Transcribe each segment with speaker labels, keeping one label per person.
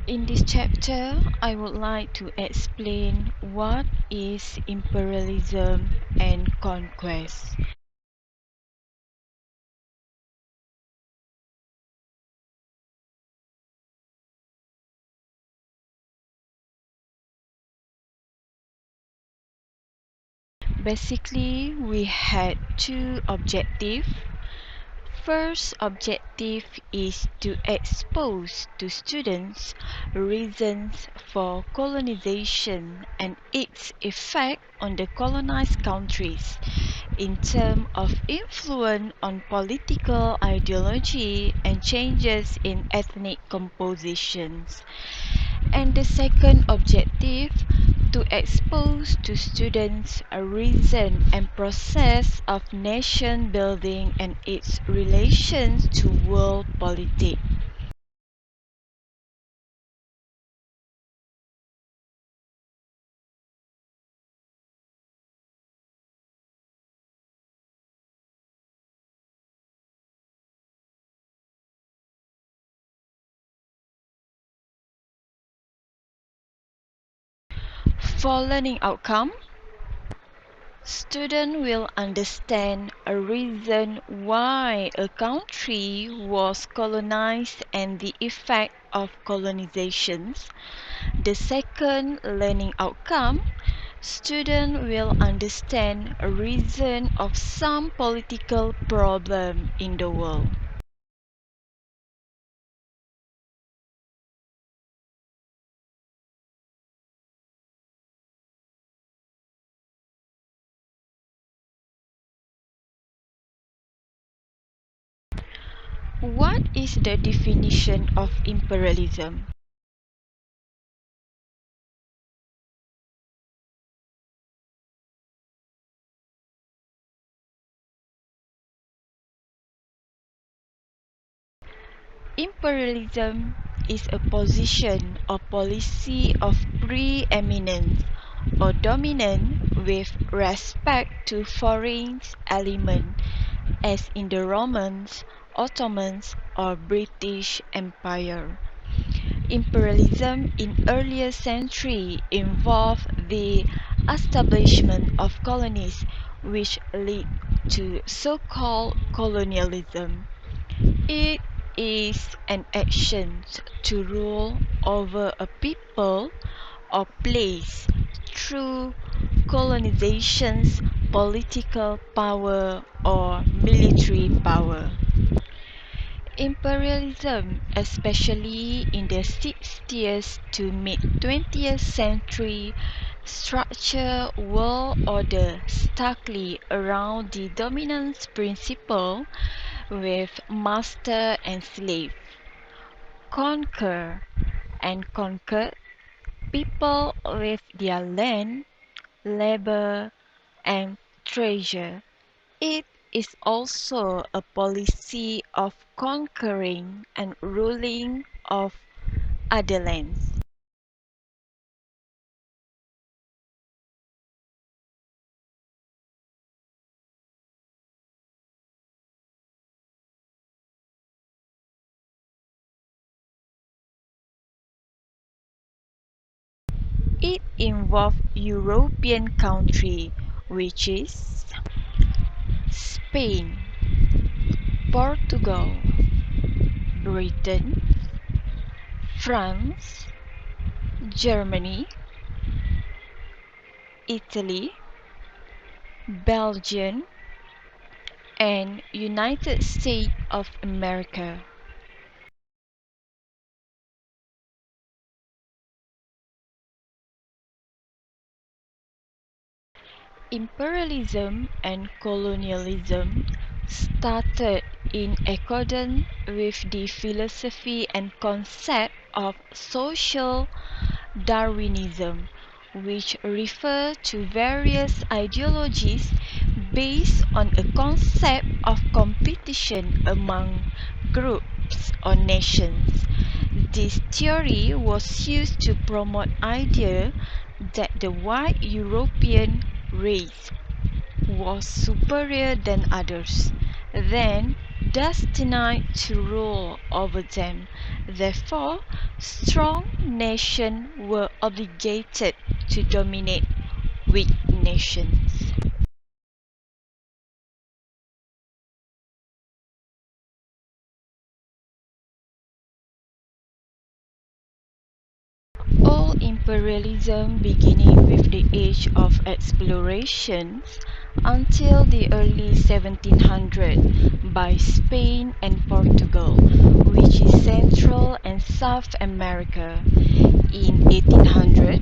Speaker 1: In this chapter, I would like to explain what is imperialism and conquest. Basically, we had two objectives. First objective is to expose to students reasons for colonization and its effect on the colonized countries in terms of influence on political ideology and changes in ethnic compositions. And the second objective, to expose to students a reason and process of nation building and its relations to world politics. For learning outcome, students will understand a reason why a country was colonized and the effect of colonizations. The second learning outcome, students will understand a reason of some political problem in the world. What is the definition of imperialism? Imperialism is a position or policy of preeminence or dominance with respect to foreign element, as in the Romans, Ottomans, or British Empire. Imperialism in earlier century involved the establishment of colonies, which led to so-called colonialism. It is an action to rule over a people or place through colonization's political power or military power. Imperialism, especially in the 60th to mid-20th century, structured world order starkly around the dominance principle with master and slave, conquer and conquered people with their land, labor, and treasure. It is also a policy of conquering and ruling of other lands. It involved European countries, which is Spain, Portugal, Britain, France, Germany, Italy, Belgium, and United States of America. Imperialism and colonialism started in accordance with the philosophy and concept of social Darwinism, which refer to various ideologies based on a concept of competition among groups or nations. This theory was used to promote idea that the white European race was superior than others. Then destined to rule over them. Therefore, strong nations were obligated to dominate weak nations. All imperialism beginning with the age of explorations until the early 1700s by Spain and Portugal, which is Central and South America. In 1800,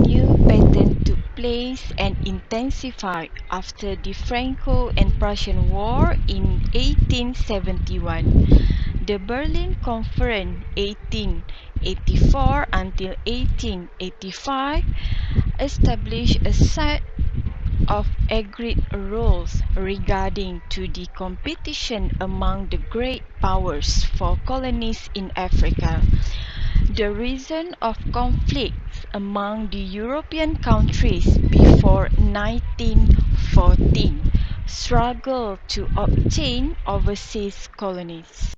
Speaker 1: new patterns took place and intensified after the Franco and Prussian War in 1871. The Berlin Conference 1884 until 1885 established a set of agreed rules regarding to the competition among the great powers for colonies in Africa. The reason of conflicts among the European countries before 1914 struggle to obtain overseas colonies.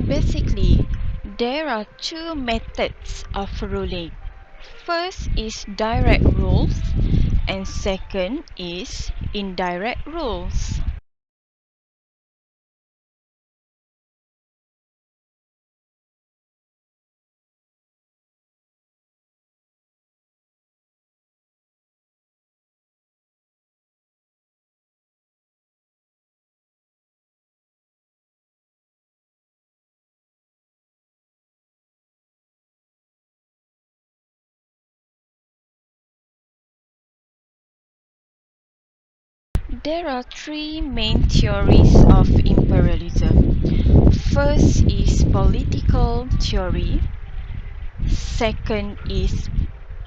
Speaker 1: Basically, there are two methods of ruling. First is direct rules, and second is indirect rules. There are three main theories of imperialism. First is political theory, second is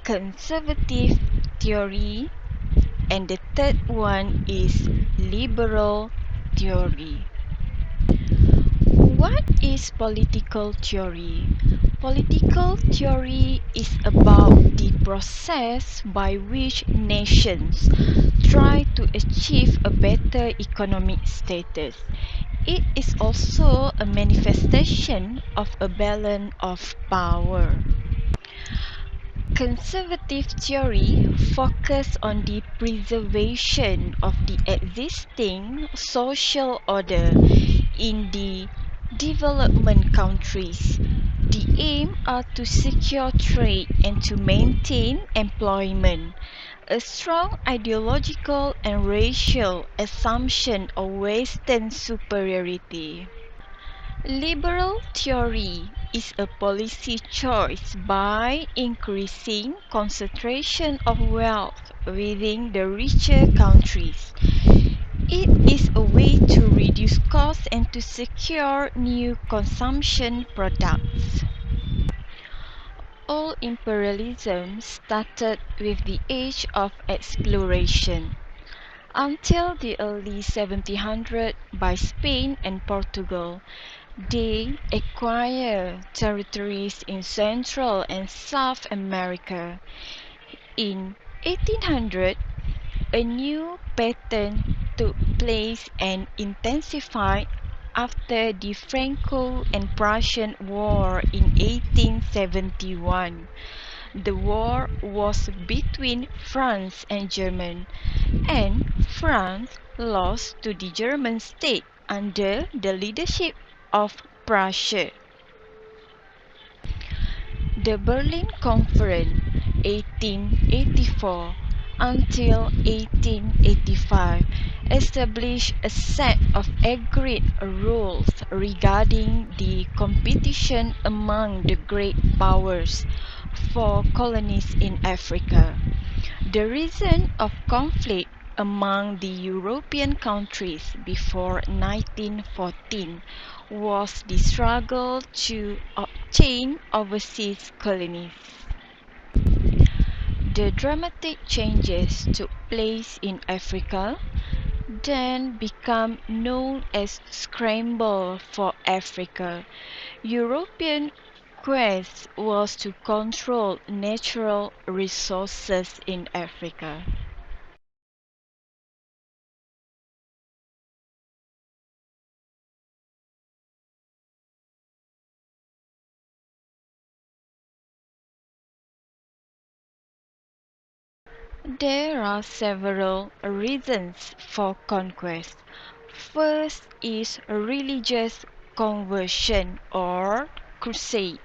Speaker 1: conservative theory, and the third one is liberal theory. What is political theory? Political theory is about the process by which nations try to achieve a better economic status. It is also a manifestation of a balance of power. Conservative theory focuses on the preservation of the existing social order in the development countries. The aim are to secure trade and to maintain employment. A strong ideological and racial assumption of Western superiority. Liberal theory is a policy choice by increasing concentration of wealth within the richer countries. It is a way to reduce costs and to secure new consumption products. All imperialism started with the age of exploration. Until the early 1700s by Spain and Portugal, they acquired territories in Central and South America. In 1800, a new pattern took place and intensified after the Franco and Prussian War in 1871. The war was between France and Germany, and France lost to the German state under the leadership of Prussia. The Berlin Conference 1884 until 1885 established a set of agreed rules regarding the competition among the great powers for colonies in Africa. The reason of conflict among the European countries before 1914 was the struggle to obtain overseas colonies. The dramatic changes took place in Africa, then became known as Scramble for Africa. European quest was to control natural resources in Africa. There are several reasons for conquest. First is religious conversion or crusade.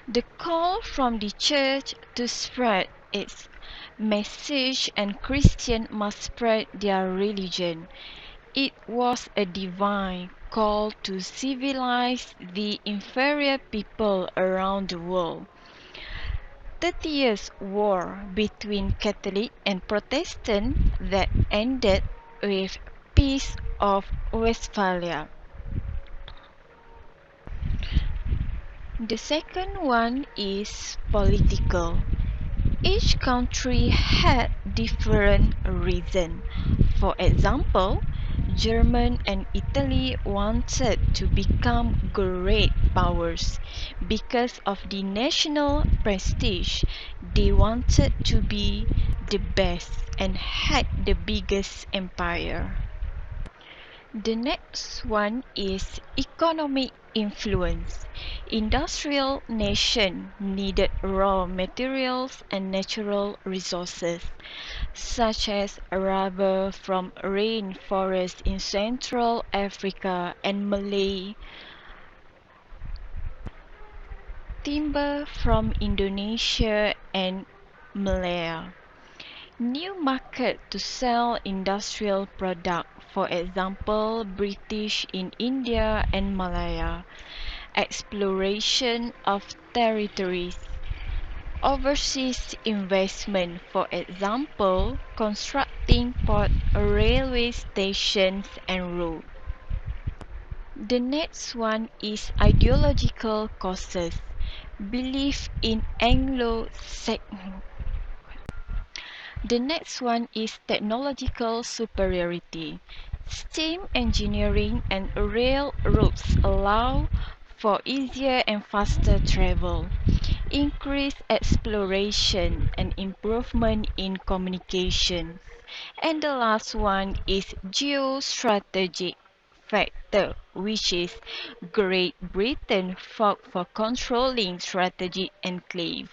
Speaker 1: The call from the church to spread its message and Christians must spread their religion. It was a divine call to civilize the inferior people around the world. 30 Years' War between Catholic and Protestant that ended with Peace of Westphalia. The second one is political. Each country had different reasons. For example, Germany and Italy wanted to become great powers. Because of the national prestige, they wanted to be the best and had the biggest empire. The next one is economic influence. Industrial nations needed raw materials and natural resources, such as rubber from rainforests in Central Africa and Malay, timber from Indonesia and Malaya. New market to sell industrial product, for example, British in India and Malaya. Exploration of territories. Overseas investment, for example, constructing port, railway stations and roads. The next one is ideological causes. Belief in Anglo-Saxon. The next one is technological superiority. Steam engineering and railroads allow for easier and faster travel. Increased exploration and improvement in communication. And the last one is geostrategic factor, which is Great Britain fought for controlling strategic enclave.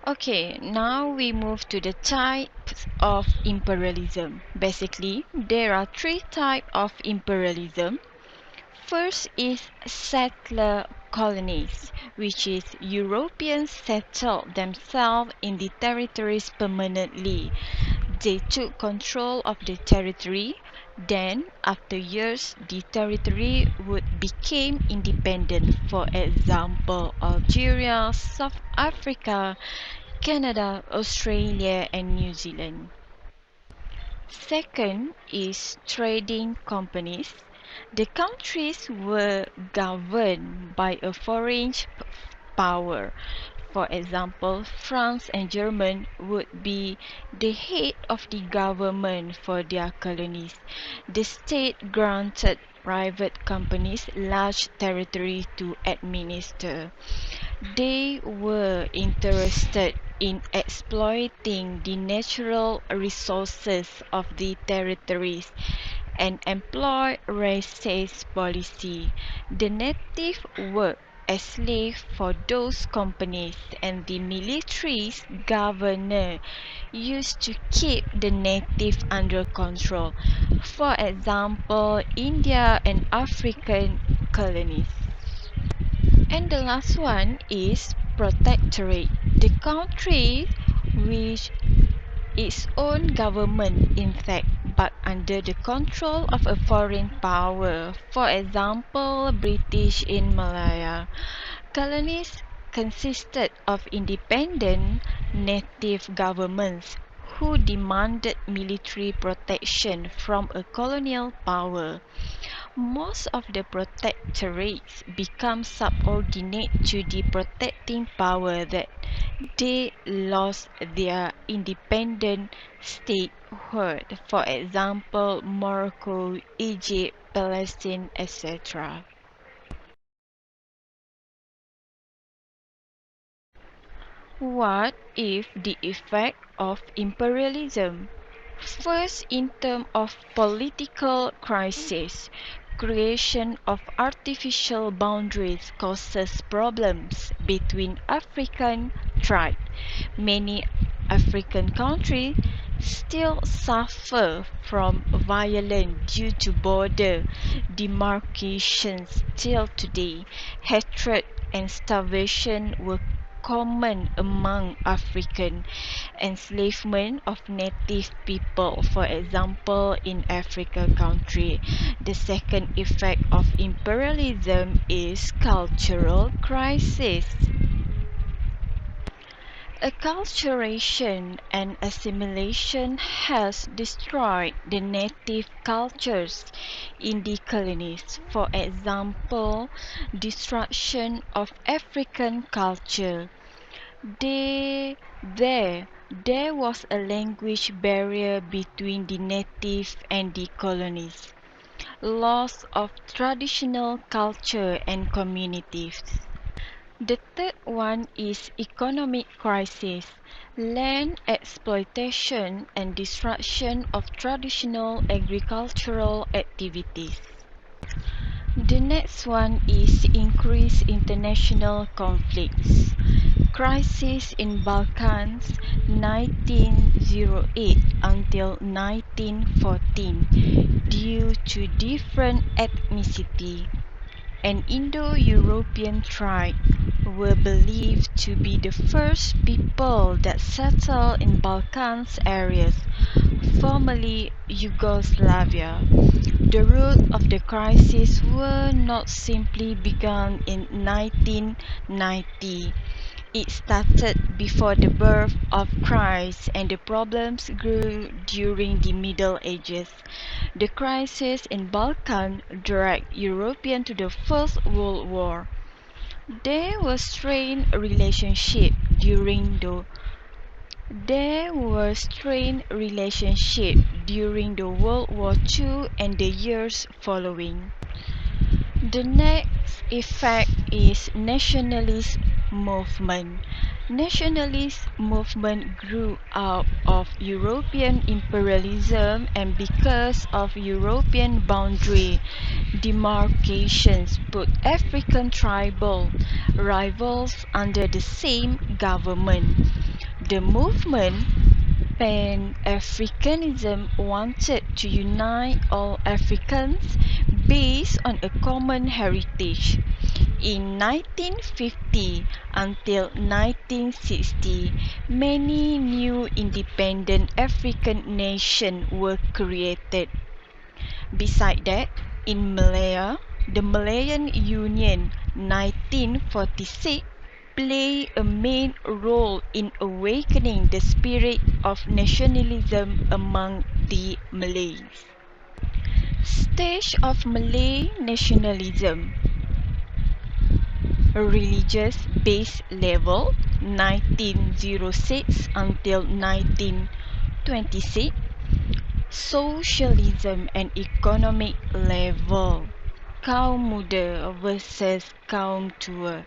Speaker 1: Okay, now we move to the types of imperialism. Basically, there are three types of imperialism. First is settler colonies, which is Europeans settled themselves in the territories permanently. They took control of the territory. Then, after years, the territory would become independent. For example, Algeria, South Africa, Canada, Australia, and New Zealand. Second is trading companies. The countries were governed by a foreign power. For example, France and Germany would be the head of the government for their colonies. The state granted private companies large territory to administer. They were interested in exploiting the natural resources of the territories and employ racist policy. The native worked as slaves for those companies, and the military's governor used to keep the native under control. For example, India and African colonies. And the last one is protectorate. The country which its own government in fact but under the control of a foreign power. For example, British in Malaya. Colonies consisted of independent native governments who demanded military protection from a colonial power. Most of the protectorates become subordinate to the protecting power that they lost their independent statehood. For example, Morocco, Egypt, Palestine, etc. What if the effect of imperialism? First, in terms of political crisis, creation of artificial boundaries causes problems between African tribes. Many African countries still suffer from violence due to border demarcations till today. Hatred and starvation were common among African enslavement of native people, for example, in Africa country. The second effect of imperialism is cultural crisis. Acculturation and assimilation has destroyed the native cultures in the colonies. For example, destruction of African culture. They, there was a language barrier between the native and the colonies. Loss of traditional culture and communities. The third one is economic crisis, land exploitation and destruction of traditional agricultural activities. The next one is increased international conflicts. Crisis in Balkans 1908 until 1914 due to different ethnicity. An Indo-European tribe were believed to be the first people that settled in Balkans areas, formerly Yugoslavia. The root of the crisis were not simply begun in 1990. It started before the birth of Christ and the problems grew during the Middle Ages. The crisis in Balkan dragged Europeans to the First World War. There were strained relationship during the World War II and the years following. The next effect is nationalist movement. Nationalist movement grew out of European imperialism and because of European boundary demarcations put African tribal rivals under the same government. The movement Pan-Africanism wanted to unite all Africans based on a common heritage. In 1950 until 1960, many new independent African nations were created. Besides that, in Malaya, the Malayan Union 1946 played a main role in awakening the spirit of nationalism among the Malays. Stage of Malay nationalism. Religious base level 1906 until 1926. Socialism and economic level. Kaum muda versus kaum tua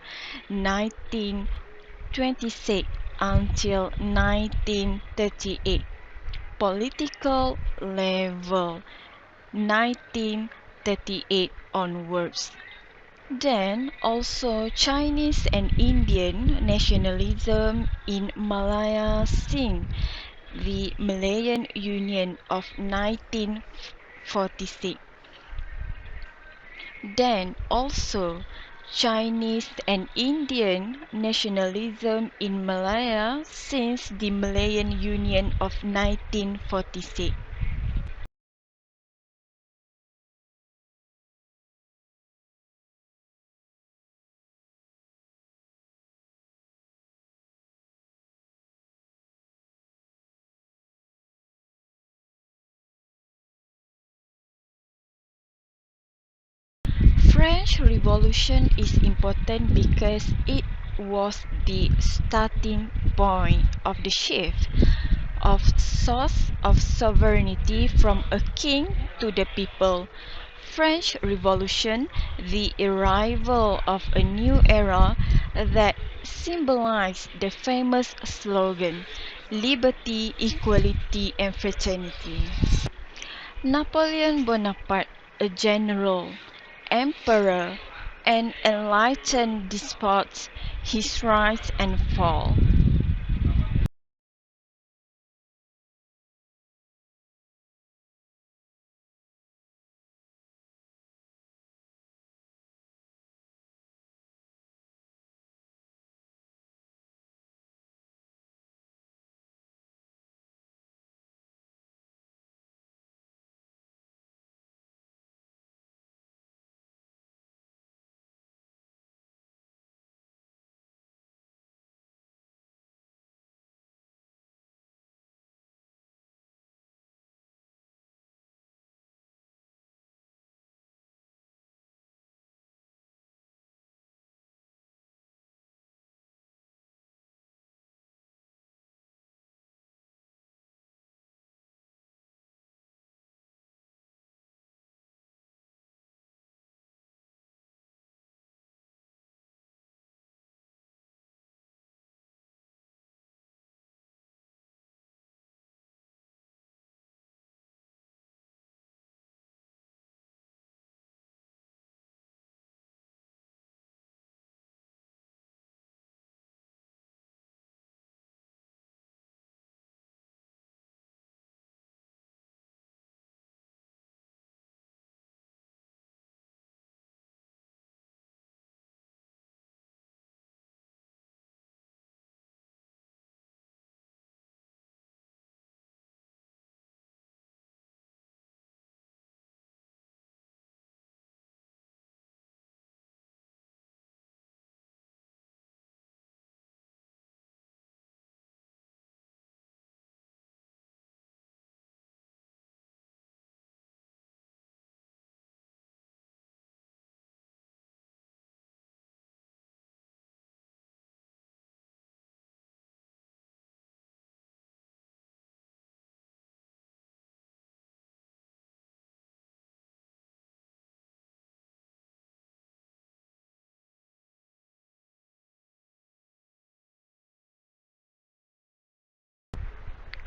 Speaker 1: 1926 until 1938. Political level 1938 onwards. Then also Chinese and Indian nationalism in Malaya since the Malayan Union of 1946. Then also Chinese and Indian nationalism in Malaya since the Malayan Union of 1946. French Revolution is important because it was the starting point of the shift of source of sovereignty from a king to the people. French Revolution, the arrival of a new era that symbolized the famous slogan, liberty, equality, and fraternity. Napoleon Bonaparte, a general, emperor, and enlightened despot, his rise and fall.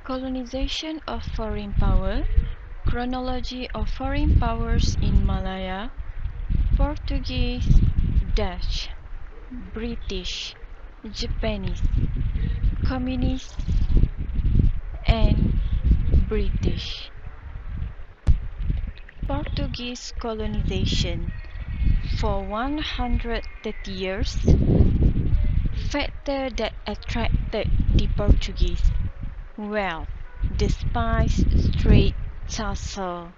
Speaker 1: Colonization of foreign power, chronology of foreign powers in Malaya, Portuguese, Dutch, British, Japanese, Communist, and British. Portuguese colonization for 130 years, factor that attracted the Portuguese. Well, despite straight tussle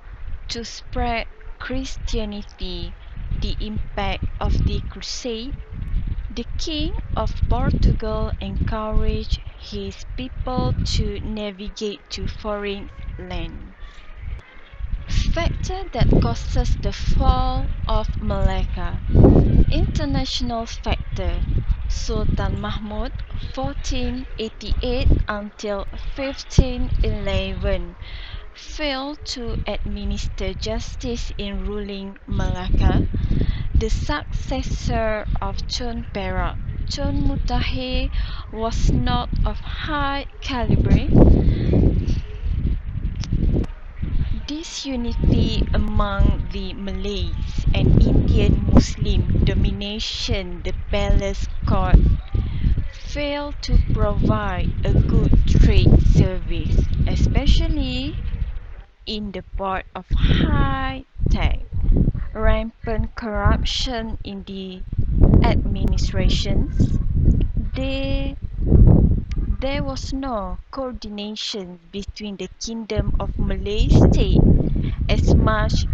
Speaker 1: to spread Christianity, the impact of the Crusade, the King of Portugal encouraged his people to navigate to foreign lands. Factor that causes the fall of Malacca. International factor. Sultan Mahmud 1488 until 1511 failed to administer justice in ruling Malacca, the successor of Tun Perak. Sultan Mutahe was not of high caliber. Disunity among the Malays and Indian Muslim domination the palace court failed to provide a good trade service, especially in the part of high tech. Rampant corruption in the administrations. There, there was no coordination between the Kingdom of Malay state as much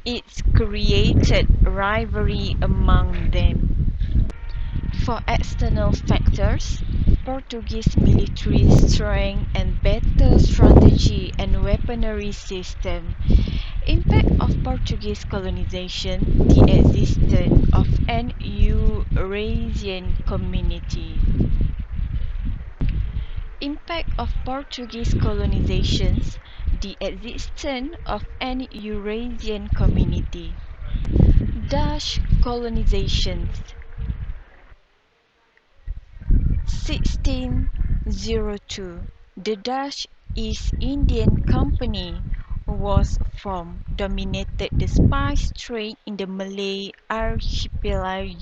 Speaker 1: it created rivalry among them. For external factors, Portuguese military strength and better strategy and weaponry system. Impact of Portuguese colonization, the existence of an Eurasian community. Impact of Portuguese colonizations, the existence of an Eurasian community. Dutch colonizations 1602. The Dutch East Indian Company was formed, dominated the spice trade in the Malay archipelago.